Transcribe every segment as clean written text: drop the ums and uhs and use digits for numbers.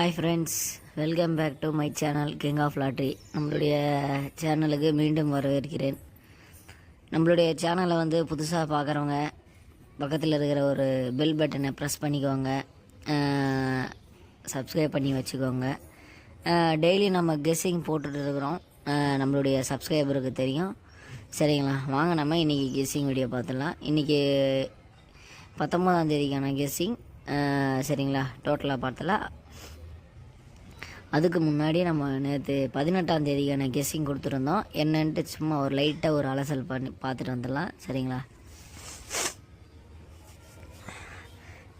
Hi friends, welcome back to my channel king of lottery. நம்மளுடைய சேனலுக்கு மீண்டும் வரவேற்கிறேன். நம்மளுடைய சேனலை வந்து புதுசாக பார்க்குறவங்க பக்கத்தில் இருக்கிற ஒரு பெல் பட்டனை ப்ரெஸ் பண்ணிக்கோங்க, சப்ஸ்கிரைப் பண்ணி வச்சுக்கோங்க. டெய்லி நம்ம கெஸ்ஸிங் போட்டுட்டு இருக்கிறோம், நம்மளுடைய சப்ஸ்கிரைபருக்கு தெரியும். சரிங்களா, வாங்க நம்ம இன்றைக்கி கெஸ்ஸிங் வீடியோ பார்த்துடலாம். இன்றைக்கி 19ஆம் தேதிக்கான கெஸ்ஸிங். சரிங்களா, டோட்டலாக பார்த்தலாம். அதுக்கு முன்னாடி நம்ம நேற்று 18ஆம் தேதிக்கான கெஸ்ஸிங் கொடுத்துருந்தோம். என்னன்ட்டு சும்மா ஒரு லைட்டாக ஒரு அலசல் பண்ணி பார்த்துட்டு வந்துடலாம். சரிங்களா,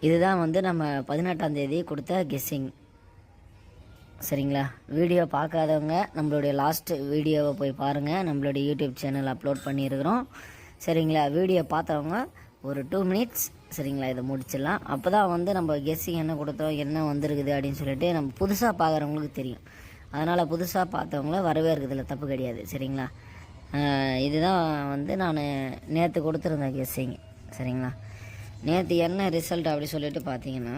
இதுதான் வந்து நம்ம 18ஆம் தேதி கொடுத்த கெஸ்ஸிங். சரிங்களா, வீடியோ பார்க்காதவங்க நம்மளுடைய லாஸ்ட் வீடியோவை போய் பாருங்கள். நம்மளுடைய யூடியூப் சேனல் அப்லோட் பண்ணியிருக்கிறோம். சரிங்களா, வீடியோ பார்த்தவங்க ஒரு 2 மினிட்ஸ் சரிங்களா இதை முடிச்சிடலாம். அப்போ தான் வந்து நம்ம கெஸ்ஸிங் என்ன கொடுத்தோம், என்ன வந்திருக்குது அப்படின்னு சொல்லிட்டு நம்ம புதுசாக பார்க்குறவங்களுக்கு தெரியும். அதனால் புதுசாக பார்த்தவங்கள வரவேற்கிறதுல தப்பு கிடையாது. சரிங்களா, இதுதான் வந்து நான் நேற்று கொடுத்துருந்தேன் கெஸ்ஸிங். சரிங்களா, நேற்று என்ன ரிசல்ட் அப்படி சொல்லிட்டு பார்த்தீங்கன்னா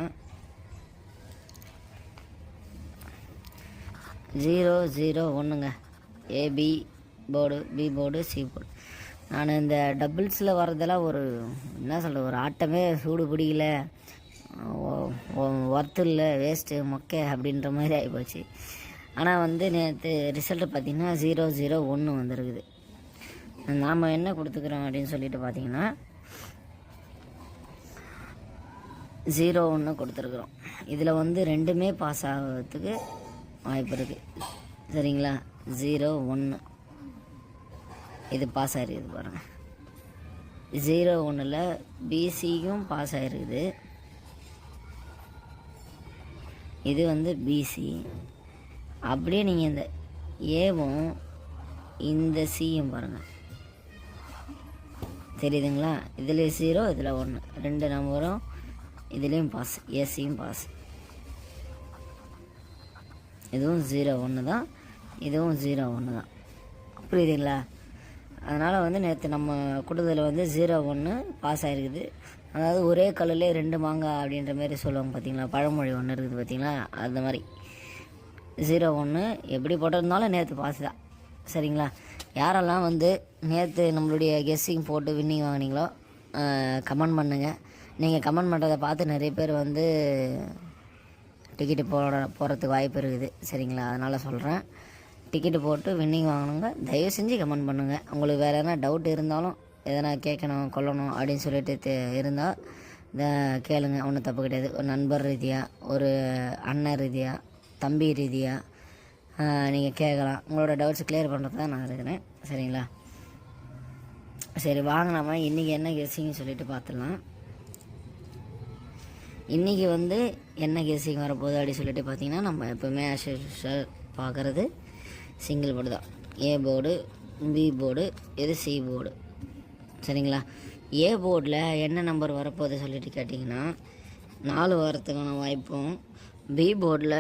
001ங்க. A B board, B board, C board. நான் இந்த டபுள்ஸில் வர்றதெல்லாம் ஒரு என்ன சொல்கிறது, ஒரு ஆட்டமே சூடு பிடிக்கல, ஒர்த்து இல்லை, வேஸ்ட்டு மொக்கை அப்படின்ற மாதிரி ஆகிப்போச்சு. ஆனால் வந்து நேற்று ரிசல்ட்டு பார்த்திங்கன்னா 001 வந்துருக்குது. நாம் என்ன கொடுத்துக்கிறோம் அப்படின்னு சொல்லிட்டு பார்த்தீங்கன்னா 01 கொடுத்துருக்குறோம். இதில் வந்து ரெண்டுமே பாஸ் ஆகிறதுக்கு வாய்ப்பு இருக்குது. சரிங்களா, 01 இது பாஸ் ஆகிருக்குது பாருங்கள். 01ல் பிசியும் பாஸ் ஆகிருக்குது. இது வந்து பிசி. அப்படியே நீங்கள் இந்த ஏவும் இந்த சியும் பாருங்கள், தெரியுதுங்களா? இதில் 0, இதில் 1, 2 நம்பரும் இதுலேயும் பாஸ், ஏசியும் பாஸ். இதுவும் 01 தான், இதுவும் 01 தான். புரியுதுங்களா? அதனால் வந்து நேற்று நம்ம கொடுத்ததில் வந்து 01 பாஸ் ஆகிருக்குது. அதாவது ஒரே கல்லுலே 2 மாங்காய் அப்படின்ற மாதிரி சொல்லுவாங்க பார்த்தீங்களா, பழமொழி ஒன்று இருக்குது பார்த்தீங்களா, அந்த மாதிரி 01 எப்படி போட்டிருந்தாலும் நேற்று பாஸ் தான். சரிங்களா, யாரெல்லாம் வந்து நேற்று நம்மளுடைய கெஸ்ஸிங் போட்டு வின்னிங் வாங்கினீங்களோ கமெண்ட் பண்ணுங்கள். நீங்கள் கமெண்ட் பண்ணுறதை பார்த்து நிறைய பேர் வந்து டிக்கெட்டு போகிறதுக்கு வாய்ப்பு இருக்குது. சரிங்களா, அதனால் சொல்கிறேன், டிக்கெட்டு போட்டு வின்னிங் வாங்கணுங்க. தயவு செஞ்சு கமெண்ட் பண்ணுங்கள். உங்களுக்கு வேறு எதனா டவுட் இருந்தாலும், எதனா கேட்கணும் கொள்ளணும் அப்படின்னு சொல்லிட்டு இருந்தால் கேளுங்க, ஒன்றும் தப்பு கிடையாது. ஒரு நண்பர் ரீதியாக, ஒரு அண்ணன் ரீதியாக, தம்பி ரீதியாக நீங்கள் கேட்கலாம். உங்களோட டவுட்ஸ் கிளியர் பண்ணுறது தான் நான் இருக்கிறேன். சரிங்களா, சரி வாங்க நம்ம இன்றைக்கி என்ன கெஸ்ஸிங்னு சொல்லிட்டு பார்த்துடலாம். இன்றைக்கி வந்து என்ன கெஸ்ஸிங் வரப்போகுது அப்படின்னு சொல்லிட்டு பார்த்தீங்கன்னா, நம்ம எப்போவுமே பார்க்குறது சிங்கிள் போர்டு தான். ஏ போர்டு, பி போர்டு, இது சி போர்டு. சரிங்களா, ஏ போர்டில் என்ன நம்பர் வரப்போகுது சொல்லிட்டு கேட்டிங்கன்னா 4 வரத்துக்கான வாய்ப்பும், பி போர்டில்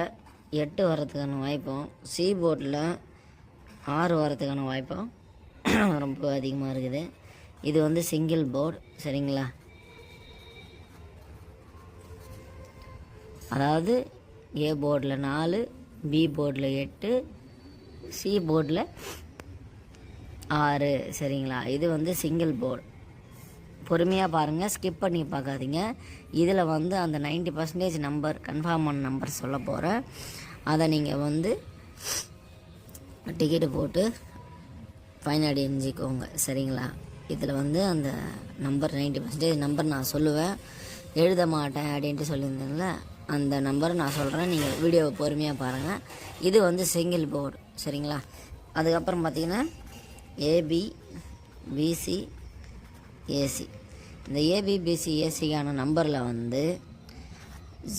8 வரத்துக்கான வாய்ப்பும், சி போர்டில் 6 வரத்துக்கான வாய்ப்பும் ரொம்ப அதிகமாக இருக்குது. இது வந்து சிங்கிள் போர்டு. சரிங்களா, அதாவது ஏ போர்டில் 4, பி போர்டில் 8, சி போர்டில் 6. சரிங்களா, இது வந்து சிங்கிள் போர்டு. பொறுமையாக பாருங்கள், ஸ்கிப் பண்ணி பார்க்காதீங்க. இதில் வந்து அந்த 90% நம்பர் கன்ஃபார்மான நம்பர் சொல்ல போகிறேன். அதை நீங்கள் வந்து டிக்கெட்டு போட்டு ஃபைன் அடிஞ்சிக்கோங்க. சரிங்களா, இதில் வந்து அந்த நம்பர் 90% நம்பர் நான் சொல்லுவேன், எழுத மாட்டேன் அப்படின்ட்டு சொல்லியிருந்தேன்ல, அந்த நம்பரை நான் சொல்கிறேன். நீங்கள் வீடியோவை பொறுமையாக பாருங்கள். இது வந்து சிங்கிள் போர்டு. சரிங்களா, அதுக்கப்புறம் பார்த்தீங்கன்னா ஏபி, பிசி, ஏசி. இந்த ஏபி, பிசி, ஏசிக்கான நம்பரில் வந்து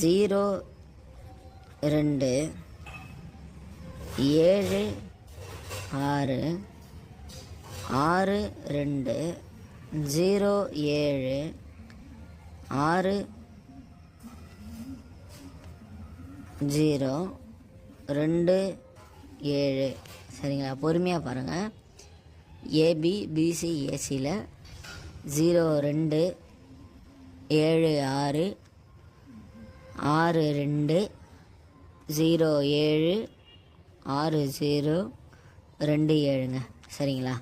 0, 2, 7, 6, 6, 2, 0, 7, 6, 0, 2, 7. சரிங்களா, பொறுமையாக பாருங்கள். ஏபி, பிசி, ஏசியில் 0, 2, 7, 6, 6, 2, 076027 சரிங்களா.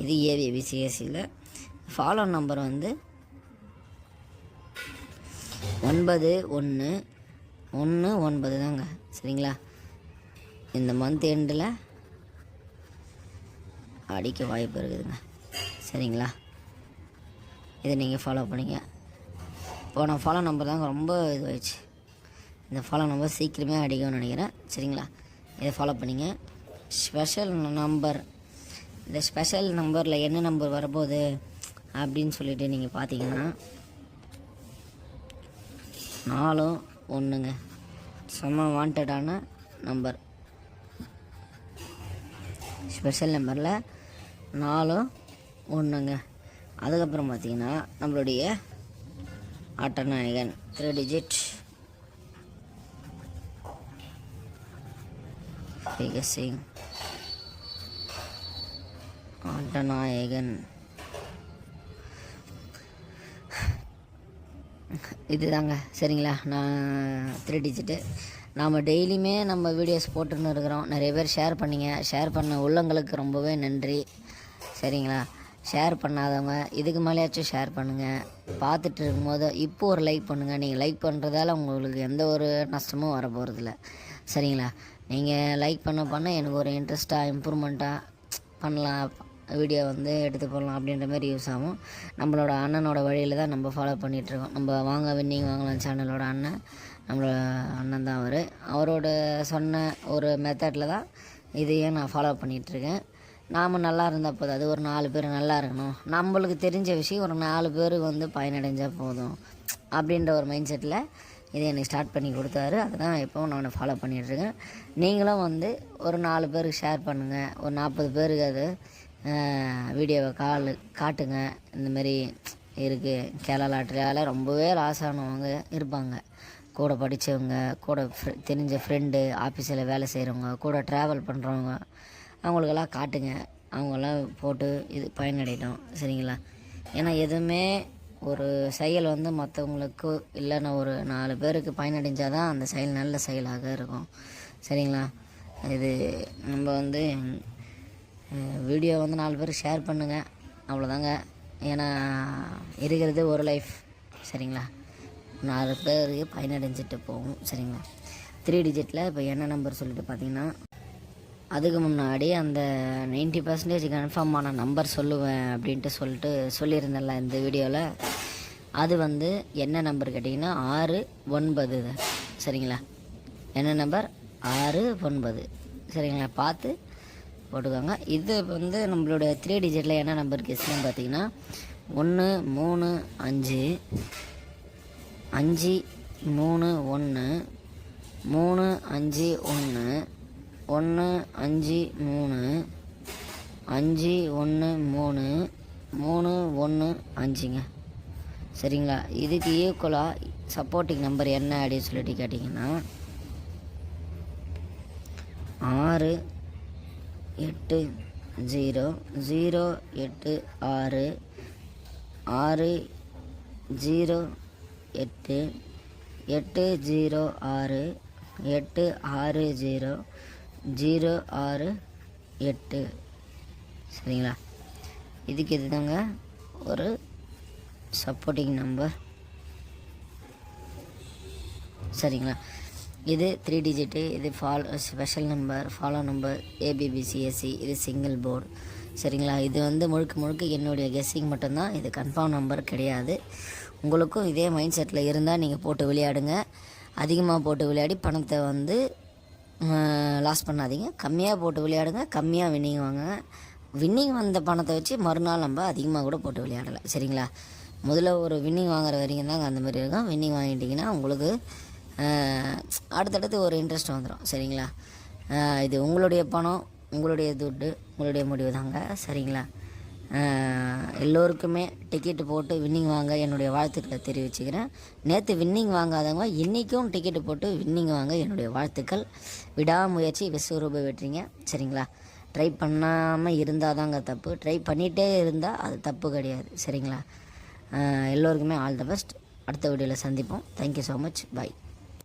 இது ஏபிபிசிஎஸ்சியில். ஃபாலோ நம்பர் வந்து 9119 தாங்க சரிங்களா. இந்த மந்த் எண்டில் அடிக்க வாய்ப்பு இருக்குதுங்க சரிங்களா. இதை நீங்கள் ஃபாலோ பண்ணிங்க. இப்போ நான் ஃபாலோ நம்பர் தாங்க ரொம்ப இதுவாகிடுச்சு. இந்த ஃபாலோ நம்பர் சீக்கிரமே அடிக்கும்னு நினைக்கிறேன் சரிங்களா. இதை ஃபாலோ பண்ணிங்க. ஸ்பெஷல் நம்பர், இந்த ஸ்பெஷல் நம்பரில் என்ன நம்பர் வரப்போகுது அப்படின்னு சொல்லிட்டு நீங்கள் பார்த்தீங்கன்னா 41ங்க. செம்ம வாண்டடான நம்பர். ஸ்பெஷல் நம்பரில் 41ங்க. அதுக்கப்புறம் பார்த்திங்கன்னா நம்மளுடைய ஆட்டநாயகன் 3 டிஜிட் ஃபிகசிங் ஆட்டநாயகன். இதுதாங்க சரிங்களா. நான் 3 டிஜிட்டு. நாம் டெய்லியுமே நம்ம வீடியோஸ் போட்டுன்னு இருக்கிறோம். நிறைய பேர் ஷேர் பண்ணிங்க. ஷேர் பண்ண உள்ளங்களுக்கு ரொம்பவே நன்றி சரிங்களா. ஷேர் பண்ணாதவங்க இதுக்கு மேலேயாச்சும் ஷேர் பண்ணுங்கள். பார்த்துட்டு இருக்கும்போது இப்போ ஒரு லைக் பண்ணுங்கள். நீங்கள் லைக் பண்ணுறதால உங்களுக்கு எந்த ஒரு நஷ்டமும் வர போகிறதில்ல சரிங்களா. நீங்கள் லைக் பண்ண எனக்கு ஒரு இன்ட்ரெஸ்ட்டாக இம்ப்ரூவ்மெண்ட்டாக பண்ணலாம், வீடியோ வந்து எடுத்து போடலாம் அப்படின்ற மாதிரி யூஸ் ஆகும். நம்மளோட அண்ணனோட வழியில் தான் நம்ம ஃபாலோ பண்ணிகிட்ருக்கோம். நம்ம வாங்க வின்னிங் வாங்கலாம் சேனலோட அண்ணன், நம்மளோட அண்ணன் தான் அவரோட சொன்ன ஒரு மெத்தடில் தான் இதையும் நான் ஃபாலோ பண்ணிகிட்ருக்கேன். நாம் நல்லா இருந்தால் போதும். அது ஒரு 4 பேர் நல்லா இருக்கணும். நம்மளுக்கு தெரிஞ்ச விஷயம் ஒரு 4 பேருக்கு வந்து பயனடைஞ்சால் போதும் அப்படின்ற ஒரு மைண்ட் செட்டில் இதை எனக்கு ஸ்டார்ட் பண்ணி கொடுத்தாரு. அதை தான் இப்போவும் நான் ஃபாலோ பண்ணிகிட்ருக்கேன். நீங்களும் வந்து ஒரு 4 பேருக்கு ஷேர் பண்ணுங்கள். ஒரு 40 பேருக்கு அது வீடியோவை காட்டுங்க. இந்தமாரி இருக்குது. கேரளாவில் ரொம்பவே லாஸ் ஆனவங்க இருப்பாங்க. கூட படித்தவங்க, கூட தெரிஞ்ச ஃப்ரெண்டு, ஆஃபீஸில் வேலை செய்கிறவங்க, கூட ட்ராவல் பண்ணுறவங்க, அவங்களுக்கெல்லாம் காட்டுங்க. அவங்களாம் போட்டு இது பயனடையட்டும் சரிங்களா. ஏன்னா எதுவுமே ஒரு செயல் வந்து மற்றவங்களுக்கு இல்லைன்னா ஒரு 4 பேருக்கு பயனடைஞ்சால் தான் அந்த செயல் நல்ல செயலாக இருக்கும் சரிங்களா. இது நம்ம வந்து வீடியோ வந்து 4 பேருக்கு ஷேர் பண்ணுங்கள், அவ்வளோதாங்க. ஏன்னா இருக்கிறது ஒரு லைஃப் சரிங்களா. 4 பேருக்கு பயனடைஞ்சிட்டு போகும் சரிங்களா. 3 டிஜிட்டில் இப்போ என்ன நம்பர் சொல்லிட்டு பார்த்தீங்கன்னா, அதுக்கு முன்னாடி அந்த 90% கன்ஃபார்மான நம்பர் சொல்லுவேன் அப்படின்ட்டு சொல்லியிருந்தேன்ல இந்த வீடியோவில். அது வந்து என்ன நம்பர் கேட்டிங்கன்னா 69 சரிங்களா. என்ன நம்பர் 69 சரிங்களா. பார்த்து போட்டுக்கோங்க. இது வந்து நம்மளோட 3 டிஜிட்டில் என்ன நம்பர் கேஸ்ன்னு பார்த்தீங்கன்னா 135 531 351 153 513 315ங்க சரிங்களா. இதுக்கு ஈக்குவலாக சப்போர்ட்டிங் நம்பர் என்ன அப்படின்னு சொல்லிட்டு கேட்டிங்கன்னா 6860860 சரிங்களா. இதுக்கு இதுதாங்க ஒரு சப்போர்ட்டிங் நம்பர் சரிங்களா. இது 3 டிஜிட்டு. இது ஸ்பெஷல் நம்பர், ஃபாலோ நம்பர், ஏபிபிசிஎஸ்சி. இது சிங்கிள் போர்டு சரிங்களா. இது வந்து முழுக்க என்னுடைய கெஸ்ஸிங் மட்டும்தான். இது கன்ஃபார்ம் நம்பர் கிடையாது. உங்களுக்கும் இதே மைண்ட் செட்டில் இருந்தால் நீங்கள் போட்டு விளையாடுங்க. அதிகமாக போட்டு விளையாடி பணத்தை வந்து லாஸ் பண்ணாதீங்க. கம்மியாக போட்டு விளையாடுங்க, கம்மியாக வின்னிங் வாங்குங்க. வின்னிங் வந்த பணத்தை வச்சு மறுநாள் நம்ம அதிகமாக கூட போட்டு விளையாடலாம் சரிங்களா. முதல்ல ஒரு வின்னிங் வாங்குற வரைக்கும் தாங்க அந்த மாதிரி இருக்கும். வின்னிங் வாங்கிட்டிங்கன்னா உங்களுக்கு அடுத்தடுத்து ஒரு இன்ட்ரெஸ்ட் வந்துடும் சரிங்களா. இது உங்களுடைய பணம், உங்களுடைய துட்டு, உங்களுடைய முடிவு தாங்க சரிங்களா. எல்லோருக்குமே டிக்கெட்டு போட்டு வின்னிங் வாங்க என்னுடைய வாழ்த்துக்களை தெரிவிச்சுக்கிறேன். நேற்று வின்னிங் வாங்காதவங்க இன்றைக்கும் டிக்கெட்டு போட்டு வின்னிங் வாங்க என்னுடைய வாழ்த்துக்கள். விடாமுயற்சி விஸ்வரூப வெற்றிங்க சரிங்களா. ட்ரை பண்ணாமல் இருந்தால் தாங்க தப்பு. ட்ரை பண்ணிகிட்டே இருந்தால் அது தப்பு கிடையாது சரிங்களா. எல்லோருக்குமே ஆல் த பெஸ்ட். அடுத்த வீடியோவில் சந்திப்போம். Thank you so much. பை.